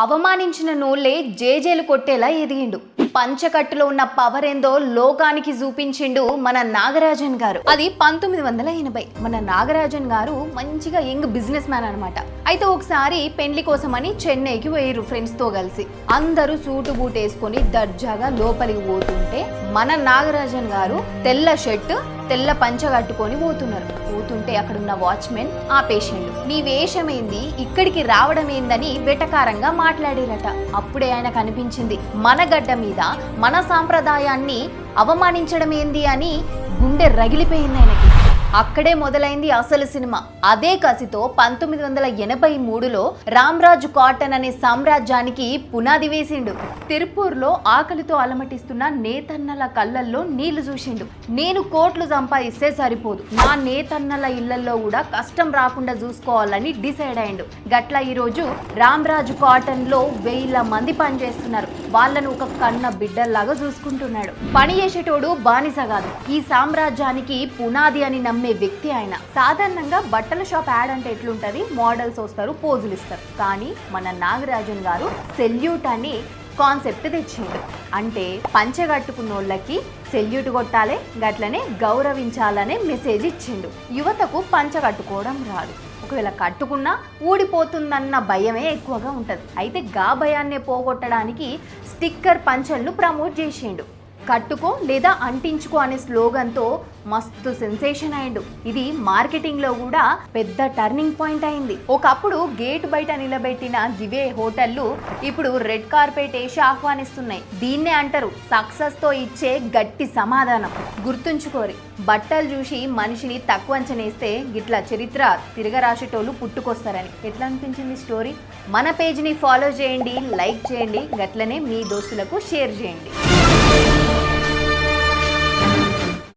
అవమానించిన నోళ్ళే జేజేలు కొట్టేలా ఎదిగిండు. పంచకట్టులో ఉన్న పవర్ ఏందో లోకానికి చూపించిండు మన నాగరాజన్ గారు. అది 1980. మన నాగరాజన్ గారు మంచిగా యంగ్ బిజినెస్ మ్యాన్ అనమాట. అయితే ఒకసారి పెండ్లి కోసమని చెన్నైకి పోయిర్రు ఫ్రెండ్స్ తో కలిసి. అందరూ సూటు బూట్ వేసుకొని దర్జాగా లోపలికి పోతుంటే మన నాగరాజన్ గారు తెల్ల షర్ట్ తెల్ల పంచ కట్టుకొని పోతుంటే అక్కడున్న వాచ్మెన్ ఆపేసిండు. నీ వేషమేంది, ఇక్కడికి రావడం ఏందని వెటకారంగా మాట్లాడారట. అప్పుడే ఆయన కనిపించింది మన గడ్డ మీద మన సాంప్రదాయాన్ని అవమానించడం ఏంది అని గుండె రగిలిపోయింది ఆయనకి. అక్కడే మొదలైంది అసలు సినిమా. అదే కసితో 1983లో రామ్రాజ్ కాటన్ అనే సామ్రాజ్యానికి పునాది వేసిండు. తిరుపూర్లో ఆకలితో అలమటిస్తున్న నేతన్నల కళ్ళల్లో నీళ్లు చూసిండు. నేను కోట్లు సంపాదిస్తే సరిపోదు, నా నేతన్నల ఇళ్లలో కూడా కష్టం రాకుండా చూసుకోవాలని డిసైడ్ అయ్యిండు. గట్ల ఈరోజు రామ్రాజ్ కాటన్ లో 1000 మంది పనిచేస్తున్నారు. వాళ్ళను ఒక కన్న బిడ్డల్లాగా చూసుకుంటున్నాడు. పని చేసేటోడు బానిస కాదు, ఈ సామ్రాజ్యానికి పునాది అని నమ్మే వ్యక్తి ఆయన. సాధారణంగా బట్టల షాప్ యాడ్ అంటే ఎట్లుంటది, మోడల్స్ వస్తారు, పోజులు ఇస్తారు. కానీ మన నాగరాజన్ గారు సెల్యూట్ అని కాన్సెప్ట్ తెచ్చిండు. అంటే పంచగట్టుకున్నోళ్ళకి సెల్యూట్ కొట్టాలి, గట్లనే గౌరవించాలనే మెసేజ్ ఇచ్చిండు. యువతకు పంచ కట్టుకోవడం రాదు, ఒకవేళ కట్టుకున్నా ఊడిపోతుందన్న భయమే ఎక్కువగా ఉంటుంది. అయితే గా భయాన్నే పోగొట్టడానికి స్టిక్కర్ పంచలను ప్రమోట్ చేసిండు. కట్టుకో లేదా అంటించుకో అనే స్లోగన్తో మస్తు సెన్సేషన్ అయిండు. ఇది మార్కెటింగ్లో కూడా పెద్ద టర్నింగ్ పాయింట్ అయింది. ఒకప్పుడు గేట్ బయట నిలబెట్టిన గివే హోటళ్లు ఇప్పుడు రెడ్ కార్పెట్ వేసి ఆహ్వానిస్తున్నాయి. దీన్నే అంటారు సక్సెస్తో ఇచ్చే గట్టి సమాధానం. గుర్తుంచుకోరి, బట్టలు చూసి మనిషిని తక్కువ అంచనేస్తే గిట్లా చరిత్ర తిరగరాసేటోళ్ళు పుట్టుకొస్తారని. ఎట్లా అనిపించింది స్టోరీ? మన పేజ్ని ఫాలో చేయండి, లైక్ చేయండి, గట్లనే మీ దోస్తులకు షేర్ చేయండి.